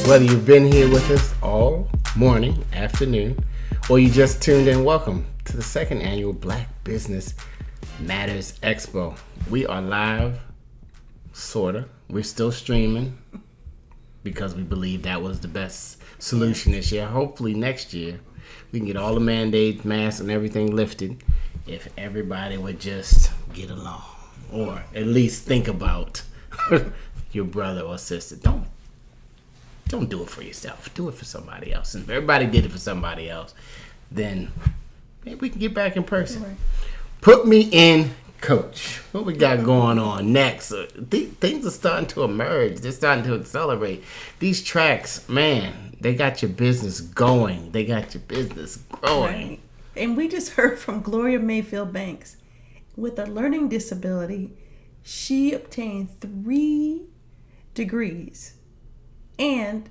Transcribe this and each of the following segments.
Whether you've been here with us all morning, afternoon, or you just tuned in, welcome to the second annual Black Business Matters Expo. We are live, sorta. We're still streaming because we believe that was the best solution this year. Hopefully next year we can get all the mandates, masks, and everything lifted if everybody would just get along, or at least think about your brother or sister. Don't do it for yourself. Do it for somebody else. And if everybody did it for somebody else, then maybe we can get back in person. Right. Put me in, coach. What we got going on next? Things are starting to emerge. They're starting to accelerate. These tracks, man, they got your business going. They got your business growing. Right. And we just heard from Gloria Mayfield Banks. With a learning disability, she obtained 3 degrees and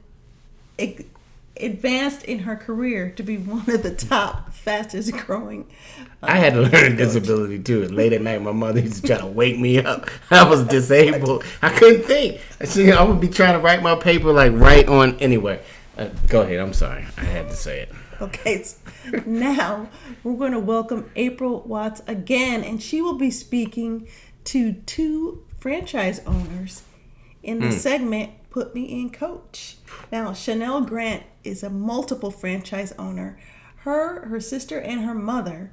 advanced in her career to be one of the top fastest growing. I had a learning disability too. And late at night, my mother used to try to wake me up. I was disabled. I couldn't think. I would be trying to write my paper right on. Anyway, go ahead. I'm sorry. I had to say it. Okay, so now we're going to welcome April Watts again, and she will be speaking to 2 franchise owners in the segment Put Me in, Coach. Now, Chanel Grant is a multiple franchise owner. Her sister, and her mother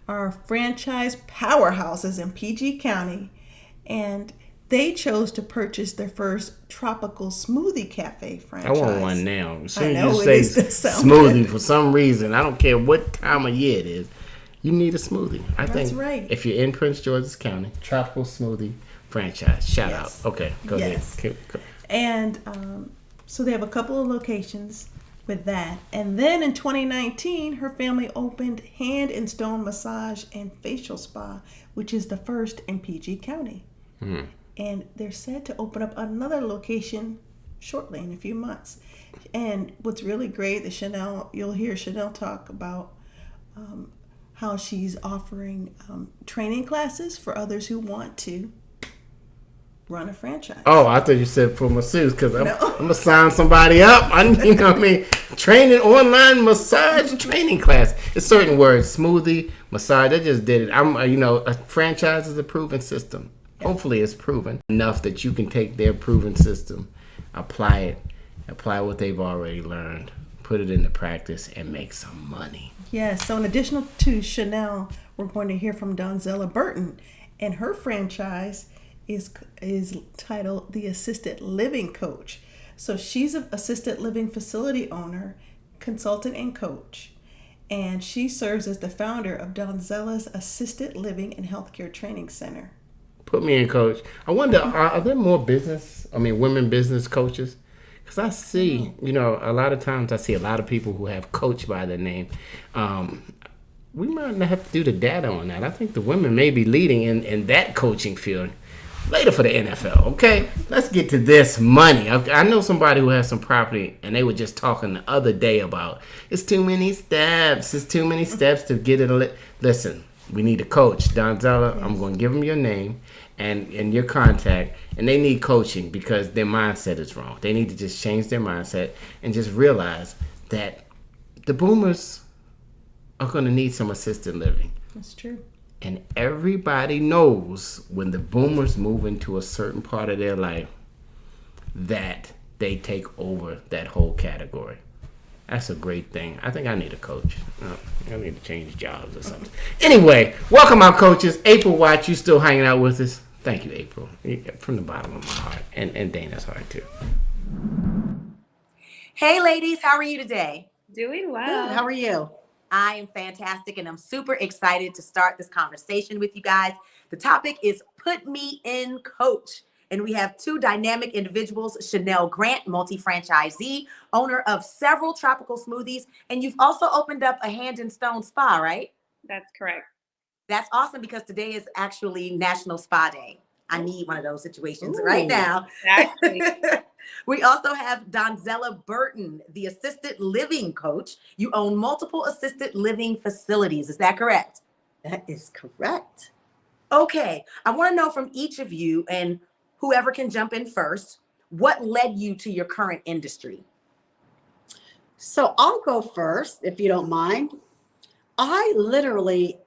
are franchise powerhouses in PG County, and they chose to purchase their first tropical smoothie cafe franchise. I want one now. As soon as you say smoothie, for some reason, I don't care what time of year it is, you need a smoothie. I think right. If you're in Prince George's County, tropical smoothie franchise. Shout out. Okay, go ahead. And so they have a couple of locations with that. And then in 2019, her family opened Hand and Stone Massage and Facial Spa, which is the first in PG County. Mm-hmm. And they're set to open up another location shortly, in a few months. And what's really great, you'll hear Chanel talk about how she's offering training classes for others who want to run a franchise. Oh, I thought you said for masseuse, because I'm going to sign somebody up. Training, online massage training class. It's certain words, smoothie, massage. I just did it. A franchise is a proven system. Yeah. Hopefully it's proven enough that you can take their proven system, apply what they've already learned, put it into practice, and make some money. Yes. So in addition to Chanel, we're going to hear from Donzella Burton, and her franchise is titled the Assisted Living Coach. So she's an assisted living facility owner, consultant, and coach. And she serves as the founder of Donzella's Assisted Living and Healthcare Training Center. Put me in, coach. I wonder, are there more women business coaches? Because I see, a lot of times I see a lot of people who have coach by their name. We might not have to do the data on that. I think the women may be leading in that coaching field. Later for the NFL, okay? Let's get to this money. I know somebody who has some property, and they were just talking the other day about it's too many steps. It's too many steps to get it. Listen, we need a coach. Donzella, yes. I'm going to give them your name and your contact, and they need coaching because their mindset is wrong. They need to just change their mindset and just realize that the boomers are going to need some assisted living. That's true. And everybody knows when the boomers move into a certain part of their life that they take over that whole category. That's a great thing. I think I need a coach. I need to change jobs or something. Anyway, welcome our coaches. April Watts, you still hanging out with us? Thank you, April. From the bottom of my heart. And Dana's heart, too. Hey, ladies. How are you today? Doing well. Good. How are you? I am fantastic, and I'm super excited to start this conversation with you guys. The topic is Put Me in, Coach. And we have 2 dynamic individuals, Chanel Grant, multi-franchisee, owner of several tropical smoothies, and you've also opened up a Hand and Stone Spa, right? That's correct. That's awesome because today is actually National Spa Day. I need one of those situations right now. Exactly. We also have Donzella Burton, the assisted living coach. You own multiple assisted living facilities. Is that correct? That is correct. Okay. I want to know from each of you, and whoever can jump in first, what led you to your current industry? So I'll go first, if you don't mind. I literally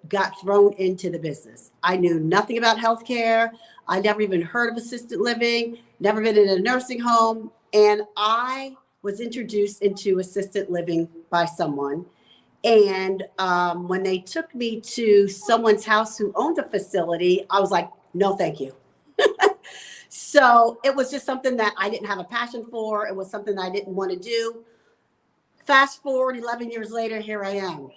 got thrown into the business. I knew nothing about healthcare. I never even heard of assisted living, never been in a nursing home. And I was introduced into assisted living by someone. And when they took me to someone's house who owned a facility, I was like, no, thank you. So it was just something that I didn't have a passion for. It was something that I didn't want to do. Fast forward 11 years later, here I am.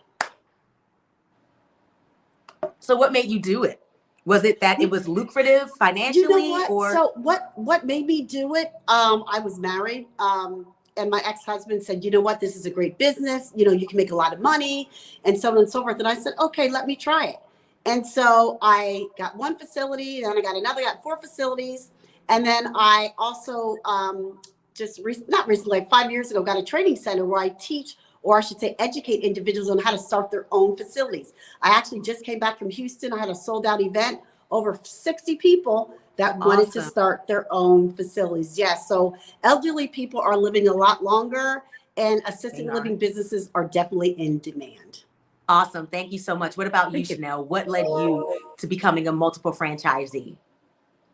So what made you do it? Was it that it was lucrative financially, You know what? or So what made me do it? I was married, and my ex-husband said, "You know what? This is a great business. You know, you can make a lot of money, and so on and so forth." And I said, "Okay, let me try it." And so I got one facility, then I got another, got 4 facilities, and then I also not recently, like 5 years ago, got a training center where I teach, or I should say educate individuals on how to start their own facilities. I actually just came back from Houston. I had a sold out event, over 60 people that wanted to Awesome. start their own facilities. Yes. So elderly people are living a lot longer, and assisted They are. living businesses are definitely in demand. Awesome. Thank you so much. What about you, Thank you. Chanel? What led you to becoming a multiple franchisee?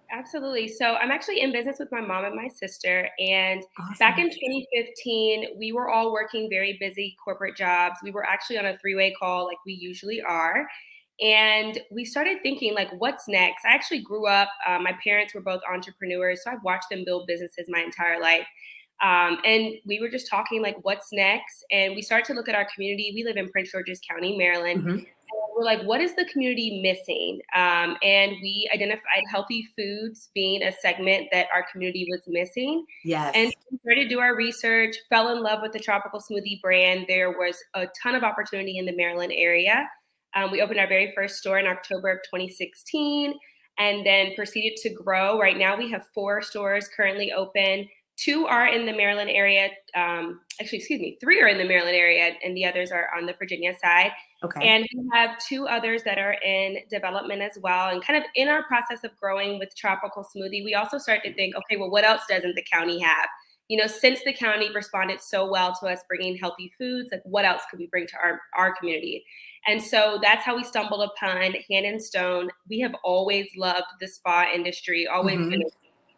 Absolutely. So I'm actually in business with my mom and my sister. And back Awesome. in 2015, we were all working very busy corporate jobs. We were actually on a three-way call like we usually are. And we started thinking, like, what's next? I actually grew up, my parents were both entrepreneurs. So I've watched them build businesses my entire life. And we were just talking, like, what's next? And we started to look at our community. We live in Prince George's County, Maryland. Mhm. We're like, what is the community missing? And we identified healthy foods being a segment that our community was missing. And Yes. we started to do our research, fell in love with the tropical smoothie brand. There was a ton of opportunity in the Maryland area. We opened our very first store in October of 2016 and then proceeded to grow. Right now, we have 4 stores currently open. 2 are in the Maryland area. Actually, excuse me, 3 are in the Maryland area, and the others are on the Virginia side. Okay. And we have 2 others that are in development as well. And kind of in our process of growing with Tropical Smoothie, we also start to think, okay, well, what else doesn't the county have? You know, since the county responded so well to us bringing healthy foods, like what else could we bring to our community? And so that's how we stumbled upon Hand and Stone. We have always loved the spa industry, always been Mhm.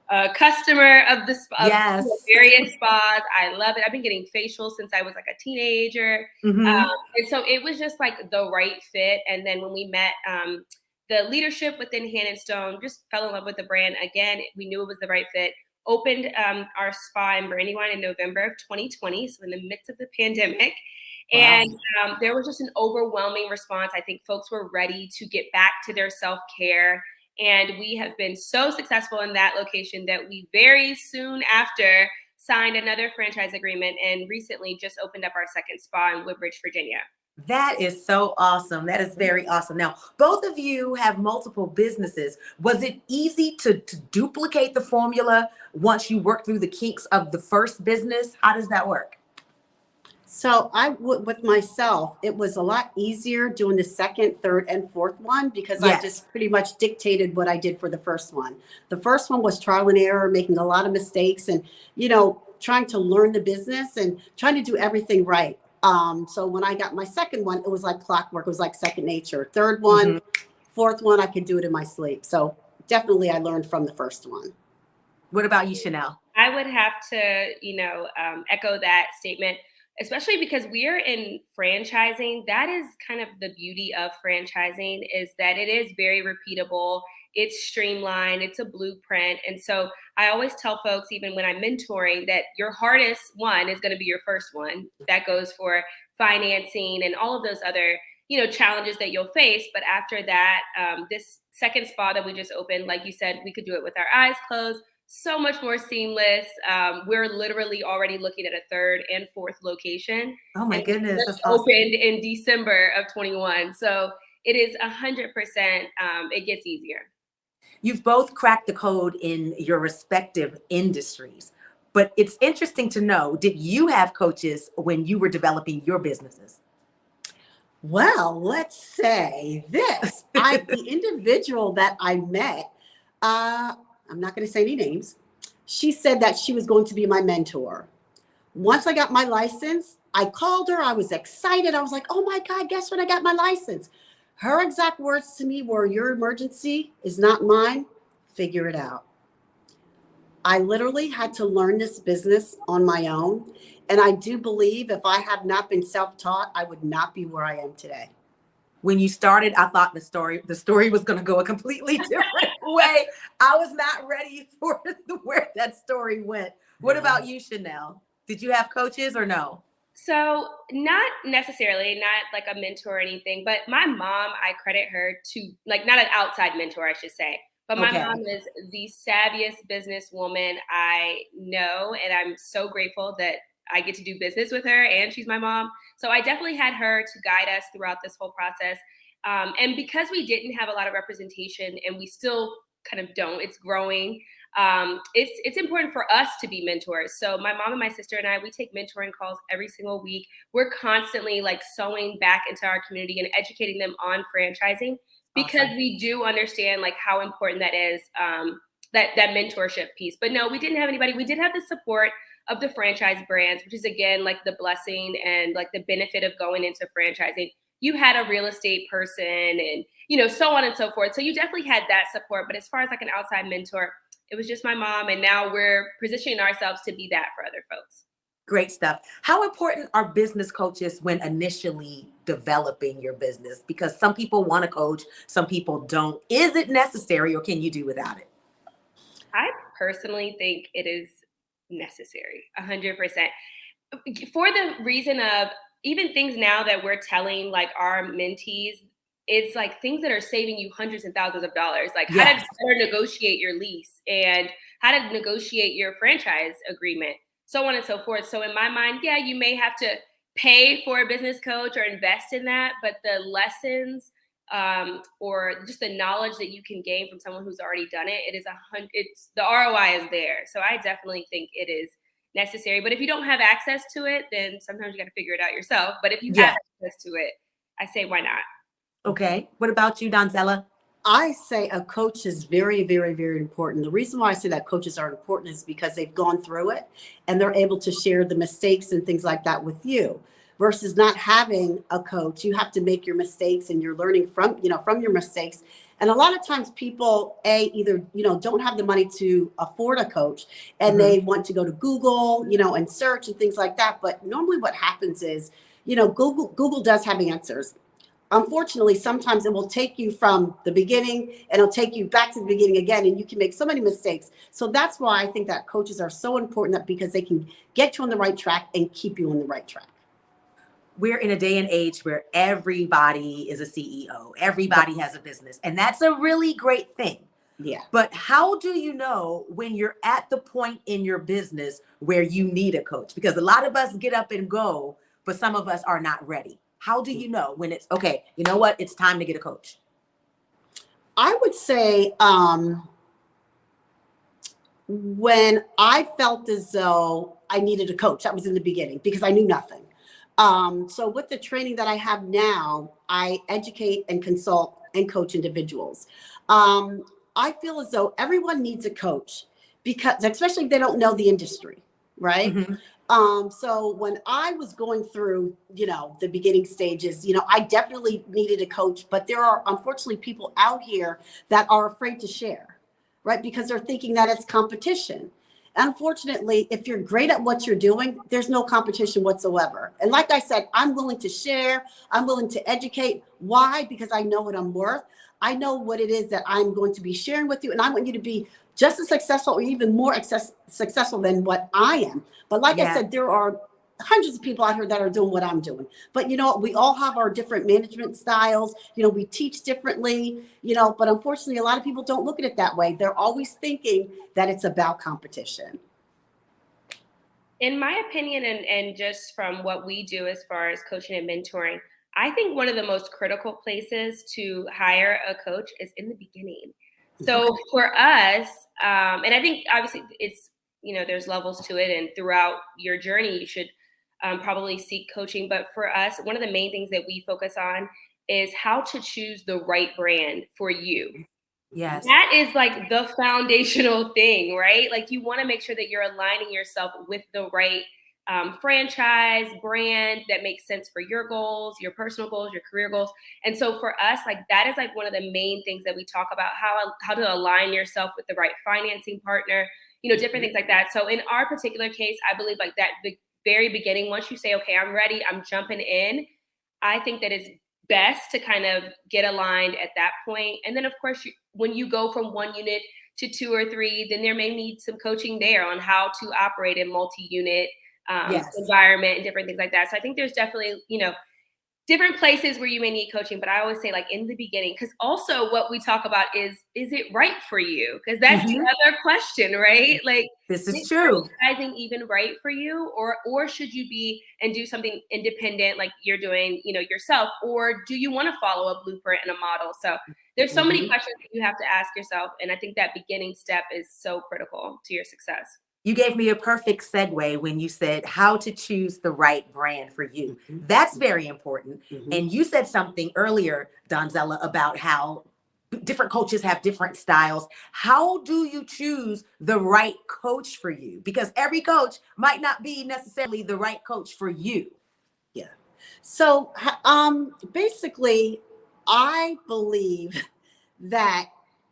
a customer of the spa, of Yes. various spas. I love it. I've been getting facials since I was like a teenager. Mhm. And so it was just like the right fit. And then when we met the leadership within Hand and Stone, just fell in love with the brand. Again, we knew it was the right fit. Opened our spa in Brandywine in November of 2020, so in the midst of the pandemic. Wow. And there was just an overwhelming response. I think folks were ready to get back to their self-care. And we have been so successful in that location that we very soon after signed another franchise agreement and recently just opened up our second spa in Woodbridge, Virginia. That is so awesome. That is very awesome. Now, both of you have multiple businesses. Was it easy to duplicate the formula once you worked through the kinks of the first business? How does that work? So I would, with myself, it was a lot easier doing the second, third, and fourth one because I Yes. just pretty much dictated what I did for the first one. The first one was trial and error, making a lot of mistakes and, trying to learn the business and trying to do everything right. So when I got my second one, it was like clockwork. It was like second nature. Third one, Mhm. fourth one, I could do it in my sleep. So definitely I learned from the first one. What about you, Chanel? I would have to, echo that statement, especially because we are in franchising. That is kind of the beauty of franchising is that it is very repeatable. It's streamlined. It's a blueprint. And so I always tell folks, even when I'm mentoring, that your hardest one is going to be your first one. That goes for financing and all of those other, challenges that you'll face. But after that, this second spa that we just opened, like you said, we could do it with our eyes closed. So much more seamless. We're literally already looking at a third and fourth location. Oh my And we goodness, just that's awesome. opened in December of 21. So it is 100%, it gets easier. You've both cracked the code in your respective industries, but it's interesting to know, did you have coaches when you were developing your businesses? Well, let's say this. The individual that I met, I'm not going to say any names. She said that she was going to be my mentor. Once I got my license, I called her. I was excited. I was like, oh my God, guess what? I got my license. Her exact words to me were, your emergency is not mine. Figure it out. I literally had to learn this business on my own. And I do believe if I had not been self-taught, I would not be where I am today. When you started, I thought the story was going to go a completely different way. I was not ready for where that story went. What about you, Chanel? Did you have coaches or no? So not necessarily, not like a mentor or anything, but my mom, I credit her to, like, not an outside mentor, I should say, but my Okay. mom is the savviest businesswoman I know. And I'm so grateful that I get to do business with her and she's my mom. So I definitely had her to guide us throughout this whole process. And because we didn't have a lot of representation and we still kind of don't, it's growing. It's important for us to be mentors. So my mom and my sister and I, we take mentoring calls every single week. We're constantly like sewing back into our community and educating them on franchising because Awesome. we do understand like how important that is, that mentorship piece. But no, we didn't have anybody. We did have the support of the franchise brands, which is again like the blessing and like the benefit of going into franchising. You had a real estate person and so on and so forth. So you definitely had that support. But as far as like an outside mentor, it was just my mom, and now we're positioning ourselves to be that for other folks. Great stuff. How important are business coaches when initially developing your business? Because some people want to coach, some people don't. Is it necessary or can you do without it? I personally think it is necessary, 100%. For the reason of even things now that we're telling like our mentees, it's like things that are saving you hundreds and thousands of dollars, like how to Yes. better negotiate your lease and how to negotiate your franchise agreement, so on and so forth. So in my mind, yeah, you may have to pay for a business coach or invest in that, but the lessons or just the knowledge that you can gain from someone who's already done it, it's the ROI is there. So I definitely think it is necessary. But if you don't have access to it, then sometimes you got to figure it out yourself. But if you Yeah. have access to it, I say why not? Okay. What about you, Donzella? I say a coach is very, very, very important. The reason why I say that coaches are important is because they've gone through it and they're able to share the mistakes and things like that with you. Versus not having a coach, you have to make your mistakes and you're learning from your mistakes. And a lot of times people either don't have the money to afford a coach and they want to go to Google, and search and things like that. But normally what happens is, Google does have answers. Unfortunately, sometimes it will take you from the beginning and it'll take you back to the beginning again, and you can make so many mistakes. So that's why I think that coaches are so important, that because they can get you on the right track and keep you on the right track. We're in a day and age where everybody is a CEO. Everybody has a business, and that's a really great thing. Yeah. But how do you know when you're at the point in your business where you need a coach? Because a lot of us get up and go, but some of us are not ready. How do you know when it's okay, you know what, it's time to get a coach? I would say when I felt as though I needed a coach, that was in the beginning because I knew nothing. So with the training that I have now, I educate and consult and coach individuals. I feel as though everyone needs a coach, because especially if they don't know the industry, right? So when I was going through, the beginning stages, I definitely needed a coach, but there are unfortunately people out here that are afraid to share, right? Because they're thinking that it's competition. Unfortunately, if you're great at what you're doing, there's no competition whatsoever. And like I said, I'm willing to share. I'm willing to educate. Why? Because I know what I'm worth. I know what it is that I'm going to be sharing with you. And I want you to be just as successful or even more successful than what I am. But like I said, there are hundreds of people out here that are doing what I'm doing. But we all have our different management styles. We teach differently, but unfortunately, a lot of people don't look at it that way. They're always thinking that it's about competition. In my opinion, and just from what we do as far as coaching and mentoring, I think one of the most critical places to hire a coach is in the beginning. So for us, and I think obviously it's, there's levels to it, and throughout your journey, you should probably seek coaching. But for us, one of the main things that we focus on is how to choose the right brand for you. Yes. That is like the foundational thing, right? Like you want to make sure that you're aligning yourself with the right franchise brand that makes sense for your goals, your personal goals, your career goals. And so for us, like that is like one of the main things that we talk about, how to align yourself with the right financing partner, different things like that. So in our particular case, I believe like that the very beginning, once you say, okay, I'm ready, I'm jumping in, I think that it's best to kind of get aligned at that point. And then of course, when you go from one unit to 2 or 3, then there may need some coaching there on how to operate in multi-unit Yes. environment and different things like that. So I think there's definitely, different places where you may need coaching, but I always say like in the beginning, because also what we talk about is it right for you? Because that's the other question, right? Like, this is true. Franchising even right for you, or should you be and do something independent like you're doing, yourself, or do you want to follow a blueprint and a model? So there's so many questions that you have to ask yourself, and I think that beginning step is so critical to your success. You gave me a perfect segue when you said how to choose the right brand for you. That's very important. And you said something earlier, Donzella, about how different coaches have different styles. How do you choose the right coach for you? Because every coach might not be necessarily the right coach for you. Yeah. So basically, I believe that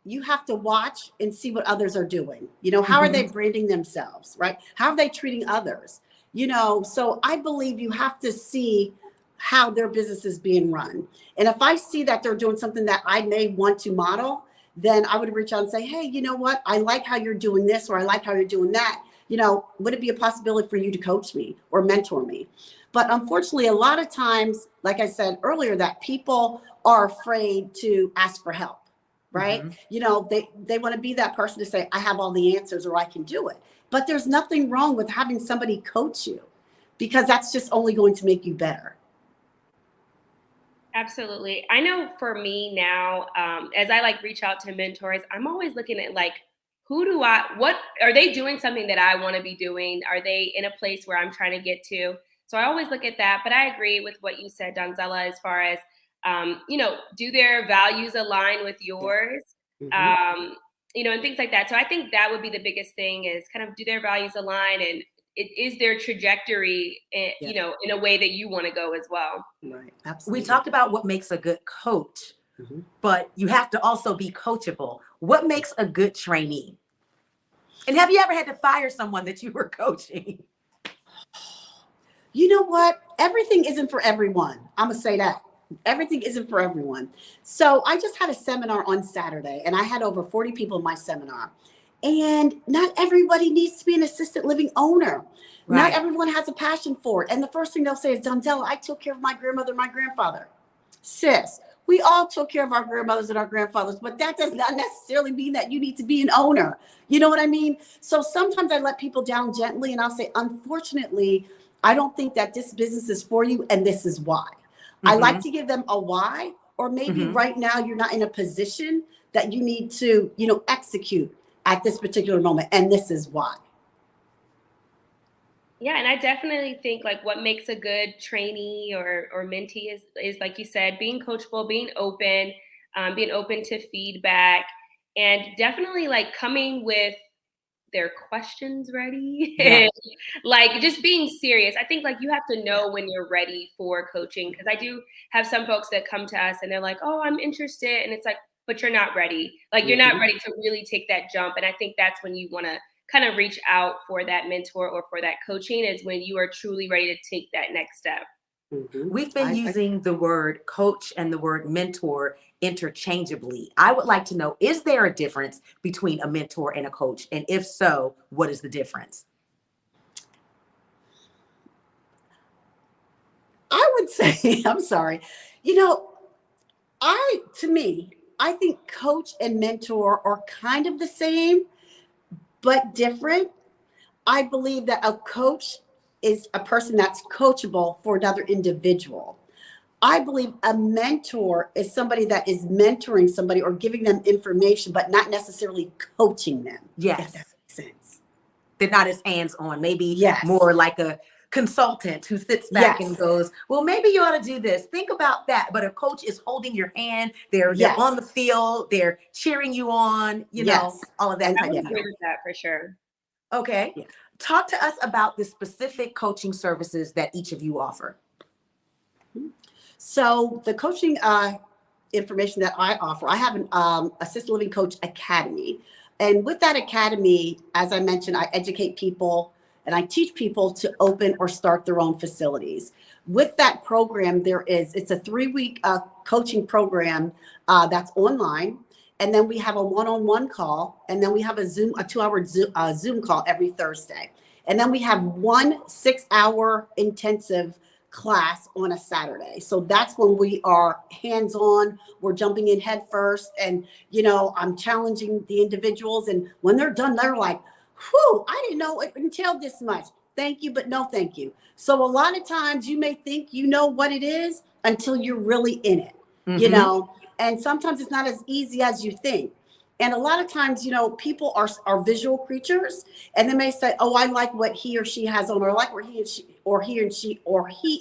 you have to watch and see what others are doing. How are they branding themselves, right? How are they treating others? So I believe you have to see how their business is being run. And if I see that they're doing something that I may want to model, then I would reach out and say, hey, you know what? I like how you're doing this, or I like how you're doing that. Would it be a possibility for you to coach me or mentor me? But unfortunately, a lot of times, like I said earlier, that people are afraid to ask for help. Right. They want to be that person to say, I have all the answers or I can do it. But there's nothing wrong with having somebody coach you, because that's just only going to make you better. Absolutely. I know for me now, as I like reach out to mentors, I'm always looking at like, what are they doing something that I want to be doing? Are they in a place where I'm trying to get to? So I always look at that. But I agree with what you said, Donzella, as far as do their values align with yours? And things like that. So I think that would be the biggest thing, is kind of do their values align, and is their trajectory, in a way that you want to go as well. Right. Absolutely. We talked about what makes a good coach, but you have to also be coachable. What makes a good trainee? And have you ever had to fire someone that you were coaching? You know what? Everything isn't for everyone. I'm going to say that. Everything isn't for everyone. So I just had a seminar on Saturday, and I had over 40 people in my seminar. And not everybody needs to be an assisted living owner. Right. Not everyone has a passion for it. And the first thing they'll say is, Donzella, I took care of my grandmother and my grandfather. Sis, we all took care of our grandmothers and our grandfathers, but that does not necessarily mean that you need to be an owner. You know what I mean? So sometimes I let people down gently, and I'll say, unfortunately, I don't think that this business is for you, and this is why. I like to give them a why, or maybe right now you're not in a position that you need to, execute at this particular moment, and this is why. Yeah, and I definitely think like what makes a good trainee or mentee is like you said, being coachable, being open to feedback, and definitely like coming with their questions ready. And like just being serious. I think like you have to know when you're ready for coaching, because I do have some folks that come to us and they're like, oh, I'm interested, and it's like, but you're not ready. Like you're not ready to really take that jump. And I think that's when you want to kind of reach out for that mentor or for that coaching, is when you are truly ready to take that next step. We've been using the word coach and the word mentor interchangeably. I would like to know, is there a difference between a mentor and a coach? And if so, what is the difference? I would say, I'm sorry, I think coach and mentor are kind of the same, but different. I believe that a coach is a person that's coachable for another individual. I believe a mentor is somebody that is mentoring somebody or giving them information, but not necessarily coaching them. Yes. If that makes sense. They're not as hands-on, maybe more like a consultant who sits back and goes, well, maybe you ought to do this. Think about that. But a coach is holding your hand. They're on the field. They're cheering you on, you know, all of that. I would agree with that for sure. Okay. talk to us about the specific coaching services that each of you offer. So the coaching information that I offer, I have an Assisted Living Coach Academy. And with that academy, as I mentioned, I educate people and I teach people to open or start their own facilities. With that program, it's a 3-week coaching program that's online. And then we have a one-on-one call. And then we have a 2-hour Zoom call every Thursday. And then we have 1 6-hour intensive class on a Saturday. So that's when we are hands-on, we're jumping in head first. And, I'm challenging the individuals. And when they're done, they're like, whew, I didn't know it entailed this much. Thank you, but no thank you. So a lot of times you may think you know what it is until you're really in it, and sometimes it's not as easy as you think. And a lot of times, people are visual creatures, and they may say, oh, I like what he or she has on, or I like where he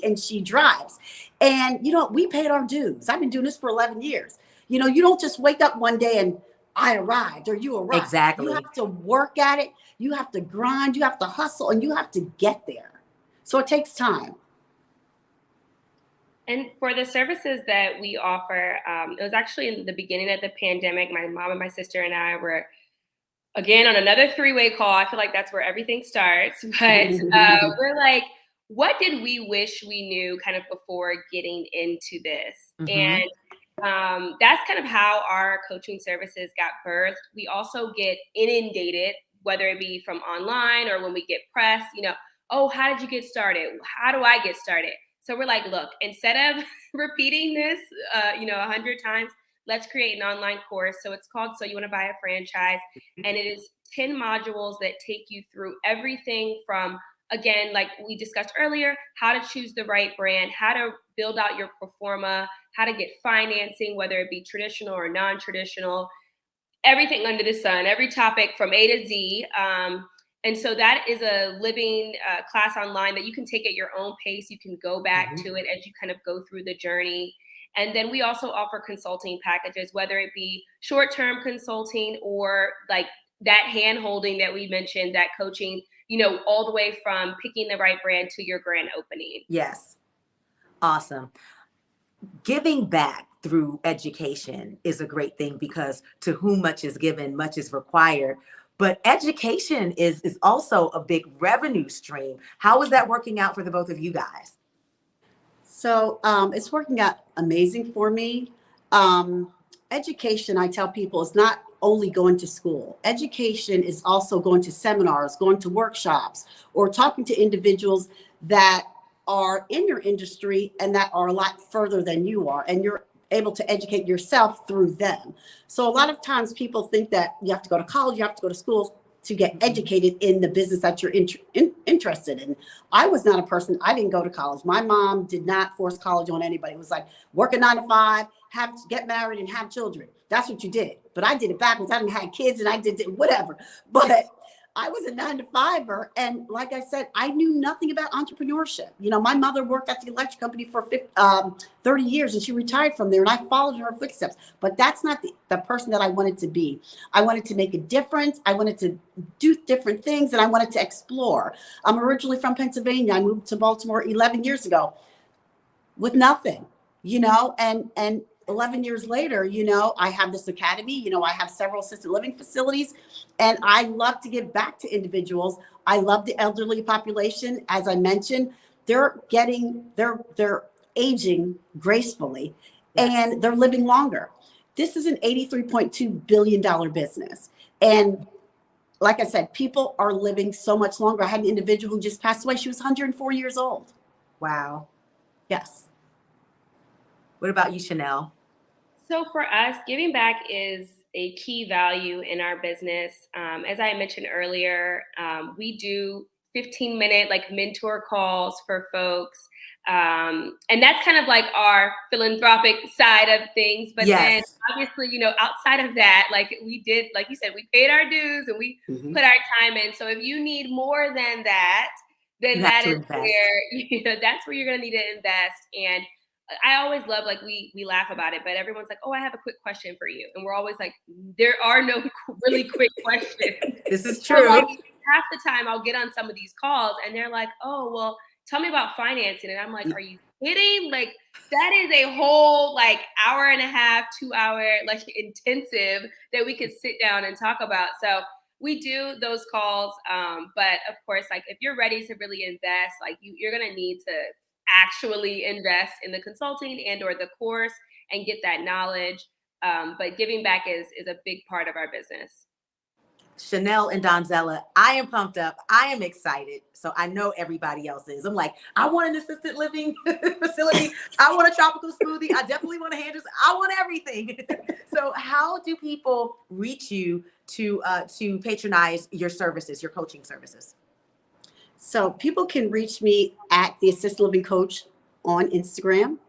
and she drives. And, we paid our dues. I've been doing this for 11 years. You don't just wake up one day and I arrived or you arrived. Exactly. You have to work at it. You have to grind. You have to hustle, and you have to get there. So it takes time. And for the services that we offer, it was actually in the beginning of the pandemic. My mom and my sister and I were, again, on another 3-way call. I feel like that's where everything starts. But we're like, what did we wish we knew kind of before getting into this? And that's kind of how our coaching services got birthed. We also get inundated, whether it be from online or when we get press, oh, how did you get started? How do I get started? So we're like, look, instead of repeating this, 100 times, let's create an online course. So it's called So You Want to Buy a Franchise. And it is 10 modules that take you through everything from, again, like we discussed earlier, how to choose the right brand, how to build out your pro forma, how to get financing, whether it be traditional or non-traditional, everything under the sun, every topic from A to Z. And so that is a living class online that you can take at your own pace. You can go back to it as you kind of go through the journey. And then we also offer consulting packages, whether it be short-term consulting or like that hand-holding that we mentioned, that coaching, all the way from picking the right brand to your grand opening. Yes. Awesome. Giving back through education is a great thing, because to whom much is given, much is required. But education is also a big revenue stream. How is that working out for the both of you guys? So it's working out amazing for me. Education, I tell people, is not only going to school. Education is also going to seminars, going to workshops, or talking to individuals that are in your industry and that are a lot further than you are. And you're able to educate yourself through them. So a lot of times people think that you have to go to college, you have to go to school to get educated in the business that you're interested in. I was not a person, I didn't go to college. My mom did not force college on anybody. It was like, work a 9 to 5, get married and have children. That's what you did. But I did it backwards. I didn't have kids and I did it, whatever. But I was a 9 to 5er. And like I said, I knew nothing about entrepreneurship. My mother worked at the electric company for 30 years and she retired from there, and I followed her footsteps. But that's not the person that I wanted to be. I wanted to make a difference. I wanted to do different things, and I wanted to explore. I'm originally from Pennsylvania. I moved to Baltimore 11 years ago with nothing, and 11 years later, I have this academy, I have several assisted living facilities, and I love to give back to individuals. I love the elderly population. As I mentioned, they're aging gracefully, and they're living longer. This is an $83.2 billion business. And like I said, people are living so much longer. I had an individual who just passed away. She was 104 years old. Wow. Yes. What about you, Chanel? So for us, giving back is a key value in our business. As I mentioned earlier, we do 15-minute mentor calls for folks. And that's kind of like our philanthropic side of things. But then obviously, outside of that, we did, like you said, we paid our dues and we put our time in. So if you need more than that, then that is where, that's where you're going to need to invest. And I always love, we laugh about it, but everyone's like, oh, I have a quick question for you. And we're always like, there are no really quick questions. This is true. half the time I'll get on some of these calls and they're like, oh, well, tell me about financing. And I'm like, are you kidding? Like, that is a whole like hour and a half, 2 hour, like intensive that we could sit down and talk about. So we do those calls. But of course, like if you're ready to really invest, like you're going to need to actually invest in the consulting and or the course and get that knowledge. But giving back is a big part of our business. Chanel and Donzella, I am pumped up. I am excited. So I know everybody else is. I'm like, I want an assisted living facility. I want a tropical smoothie. I definitely want a hand juice. I want everything. So how do people reach you to patronize your services, your coaching services? So people can reach me at the Assisted Living Coach on Instagram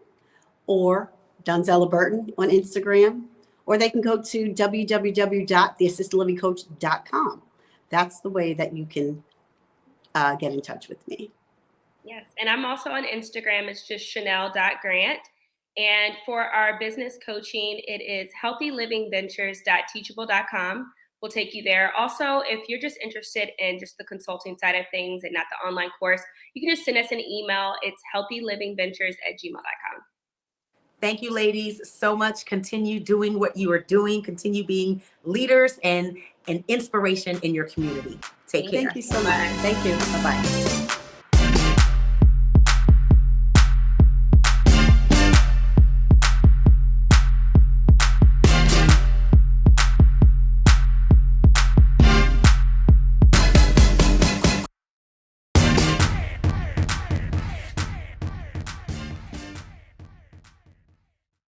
or Donzella Burton on Instagram, or they can go to www.theassistedlivingcoach.com. That's the way that you can get in touch with me. Yes. And I'm also on Instagram. It's just chanel.grant. And for our business coaching, it is healthylivingventures.teachable.com. We'll take you there. Also, if you're just interested in just the consulting side of things and not the online course, you can just send us an email. It's healthylivingventures@gmail.com. Thank you, ladies, so much. Continue doing what you are doing. Continue being leaders and an inspiration in your community. Take care. Thank you so much. Thank you. Bye-bye.